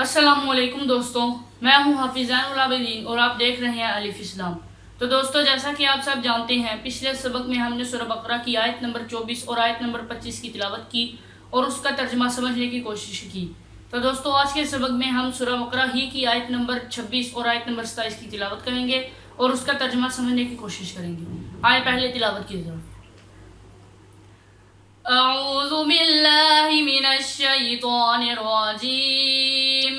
السلام علیکم دوستوں، میں ہوں حافظ زین العابدین اور آپ دیکھ رہے ہیں الف اسلام۔ تو دوستوں، جیسا کہ آپ سب جانتے ہیں، پچھلے سبق میں ہم نے سورہ بقرہ کی آیت نمبر 24 اور آیت نمبر 25 کی تلاوت کی اور اس کا ترجمہ سمجھنے کی کوشش کی۔ تو دوستوں، آج کے سبق میں ہم سورہ بقرہ ہی کی آیت نمبر 26 اور آیت نمبر 27 کی تلاوت کریں گے اور اس کا ترجمہ سمجھنے کی کوشش کریں گے۔ آئے پہلے تلاوت کی طرف۔ اعوذ باللہ من الشیطان الرجیم،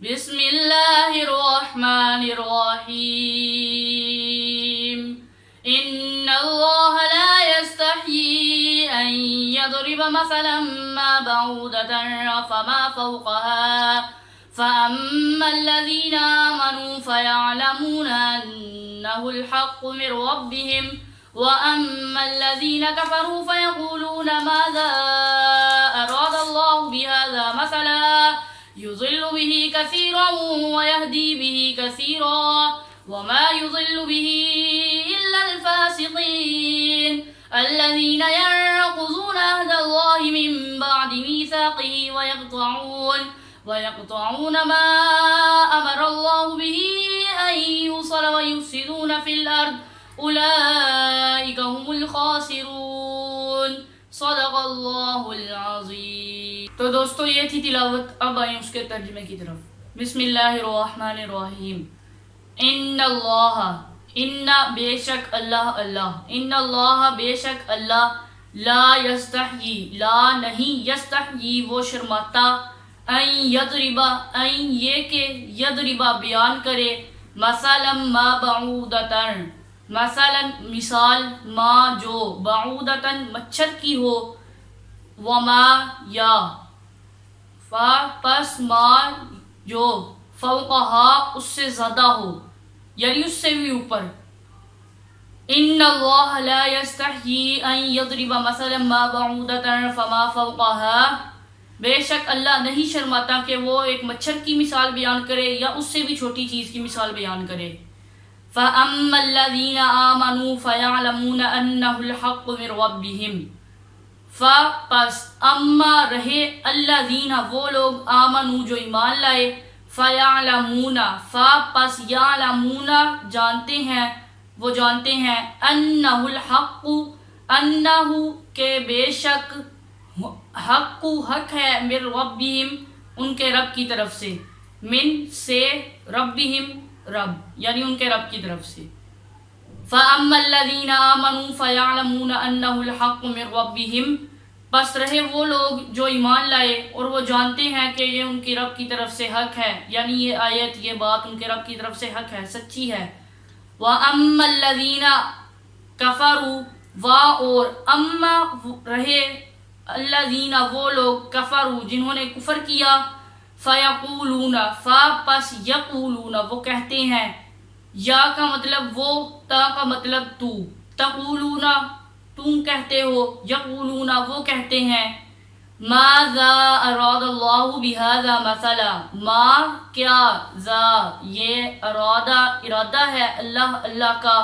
بسم اللہ الرحمن الرحیم۔ ان اللہ لا يستحيي ان يضرب مثلا ما بعودة فما فوقها فأما الذين آمنوا فيعلمون أنه الحق من ربهم وأما الذين كفروا فيقولون ماذا أراد الله بهذا مثلا يضل به كثيرا ويهدي به كثيرا وما يضل به إلا الفاسقين الذين ينقضون عهد الله من بعد ميثاقه ويقطعون ما أمر الله به أن يوصل ويفسدون في الأرض اولئک هم الخاسرون۔ صدق اللہ العظیم۔ تو دوستو، یہ تھی تلاوت، اب آئیں اس کے ترجمے کی طرف۔ بسم اللہ الرحمن الرحیم۔ ان اللہ، ان بے شک اللہ، ان اللہ بے شک اللہ، لا یستحیی لا نہیں، یستحیی وہ شرماتا، ان یضربا ان یہ کہ یضربا بیان کرے، مثلا ما بعودتن مثلا مثال، ما جو، بعودتن مچھر کی ہو، وما یا، پس ما جو، فوقہا اس سے زیادہ ہو، یعنی اس سے بھی اوپر۔ ان اللہ لا یستحیی ان یضرب مثلا ما بعودتن فما فوقہا، بے شک اللہ نہیں شرماتا کہ وہ ایک مچھر کی مثال بیان کرے یا اس سے بھی چھوٹی چیز کی مثال بیان کرے۔ فَأَمَّا الَّذِينَ آمَنُوا فَيَعْلَمُونَ أَنَّهُ الْحَقُّ مِنْ رَبِّهِمْ، پس اما رہے الذین وہ لوگ، آمنوا جو ایمان لائے، فَيَعْلَمُونَ پس یعلمون جانتے ہیں، وہ جانتے ہیں، أَنَّهُ الْحَقُّ أَنَّهُ کہ بے شک حق ہے، من ربہم ان کے رب کی طرف سے، من سے، ربہم رب یعنی ان کے رب کی طرف سے۔ فَأَمَّا الَّذِينَ آمَنُوا فَيَعْلَمُونَ أَنَّهُ الْحَقُّ مِنْ رَبِّهِمْ، پس رہے وہ لوگ جو ایمان لائے اور وہ جانتے ہیں کہ یہ ان کی رب کی طرف سے حق ہے، یعنی یہ آیت، یہ بات ان کے رب کی طرف سے حق ہے، سچی ہے۔ وَأَمَّا الَّذِينَ كَفَرُوا اور اما رہے الذین وہ لوگ، کفروا جنہوں نے کفر کیا، فیقولون پس یقولون وہ کہتے ہیں، یا کا مطلب وہ، تا کا مطلب تو، تقولون تم کہتے ہو، یقولون وہ کہتے ہیں، ماذا اراد اللہ بہذا مثلا، ما کیا، ذا یہ، ارادہ ہے اللہ کا،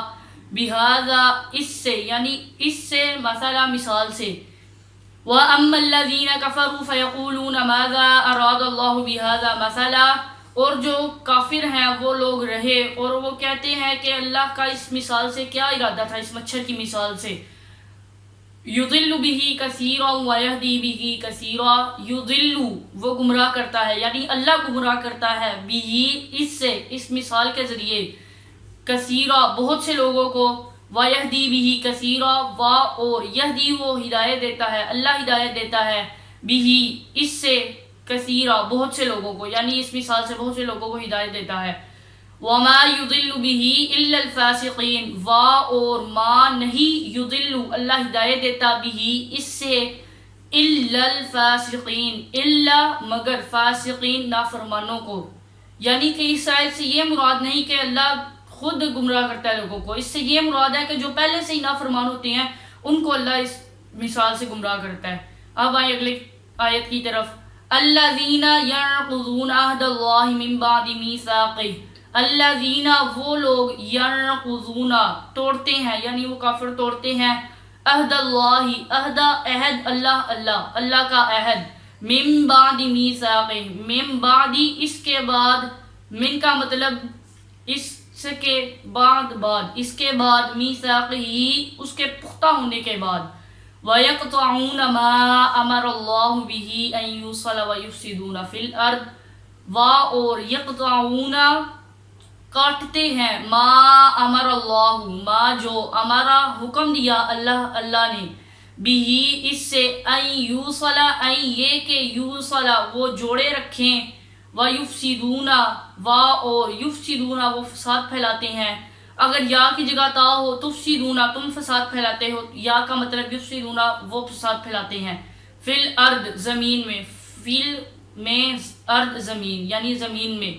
بہذا اس سے، یعنی اس سے، مثلا مثال سے۔ وَأَمَّا الَّذِينَ كَفَرُوا فَيَقُولُونَ مَاذَا أَرَادَ اللَّهُ بِهَذَا مَثَلًا، اور جو کافر ہیں وہ لوگ رہے اور وہ کہتے ہیں کہ اللہ کا اس مثال سے کیا ارادہ تھا، اس مچھر کی مثال سے۔ يُضِلُّ بِهِ كَثِيرًا وَيَهْدِي بِهِ كَثِيرًا، يُضِلُّ وہ گمراہ کرتا ہے، یعنی اللہ گمراہ کرتا ہے، بِهِ اس سے، اس مثال کے ذریعے، کثیرا بہت سے لوگوں کو، وَيَهْدِي بِهِ كَثِيرًا اور یہدی وہ ہدایت دیتا ہے، اللہ ہدایت دیتا ہے، بِهِ اس سے، کثیرا بہت سے لوگوں کو، یعنی اس مثال سے بہت سے لوگوں کو ہدایت دیتا ہے۔ وَمَا يُضِلُّ بِهِ إِلَّا الْفَاسِقِينَ اور ما نہیں، يُضِلُّ اللہ ہدایت دیتا، بِهِ اس سے، إِلَّا الْفَاسِقِينَ إِلَّا مگر، فاسقین نافرمانوں کو، یعنی کہ اس آیت سے یہ مراد نہیں کہ اللہ خود گمراہ کرتا ہے لوگوں کو، اس سے یہ مراد ہے کہ جو پہلے سے ہی نافرمان ہوتے ہیں ان کو اللہ اس مثال سے گمراہ کرتا ہے۔ اب آئیں اگلی آیت کی طرف۔ الذین ینقضون عہد اللہ من بعد میثاقہ، الذین وہ لوگ، ینقضون توڑتے ہیں، یعنی وہ کافر توڑتے ہیں، عہد اللہ عہد اللہ کا عہد، من بعد میثاقہ، من بعدی اس کے بعد، من کا مطلب اس کے بعد، اس کے بعد، میثاقہ اس کے پختہ ہونے کے بعد، وَيَقْطَعُونَ مَا أَمَرَ اللَّهُ بِهِ أَن يُوصَلَ وَيُفْسِدُونَ فِي الْأَرْضِ، اور یقطعون کاٹتے ہیں، ما امر اللہ، ما جو امرا حکم دیا اللہ نے، بھی اس سے، ان یوصل یہ کہ یوصل وہ جوڑے رکھیں، و یفسدون اور یفسدون وہ فساد پھیلاتے ہیں۔ اگر یا کی جگہ تا ہو تفسدون تم فساد پھیلاتے ہو، یا کا مطلب یفسدون وہ فساد پھیلاتے ہیں، فی الارض زمین میں، فیل میں ارض زمین یعنی زمین میں،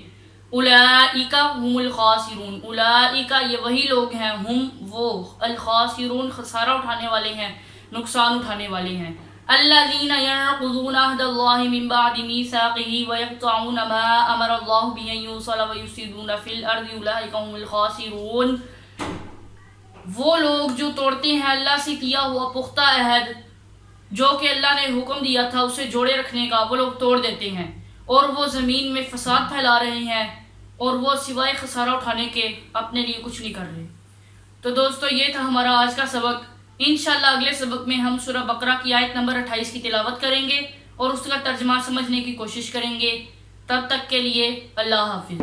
اولئک هم الخاسرون، اولئک یہ وہی لوگ ہیں، ہم وہ، الخاسرون خسارہ اٹھانے والے ہیں، نقصان اٹھانے والے ہیں، الذین ينقضون عہد اللہ من بعد میثاقہ ویقطعون ما امر اللہ به ان یوصل ویفسدون فی الارض اولئک هم الخاسرون، وہ لوگ جو توڑتے ہیں اللہ سے کیا ہوا پختہ عہد، جو کہ اللہ نے حکم دیا تھا اسے جوڑے رکھنے کا، وہ لوگ توڑ دیتے ہیں، اور وہ زمین میں فساد پھیلا رہے ہیں، اور وہ سوائے خسارہ اٹھانے کے اپنے لیے کچھ نہیں کر رہے۔ تو دوستو یہ تھا ہمارا آج کا سبق۔ انشاءاللہ اگلے سبق میں ہم سورہ بقرہ کی آیت نمبر 28 کی تلاوت کریں گے اور اس کا ترجمہ سمجھنے کی کوشش کریں گے۔ تب تک کے لیے اللہ حافظ۔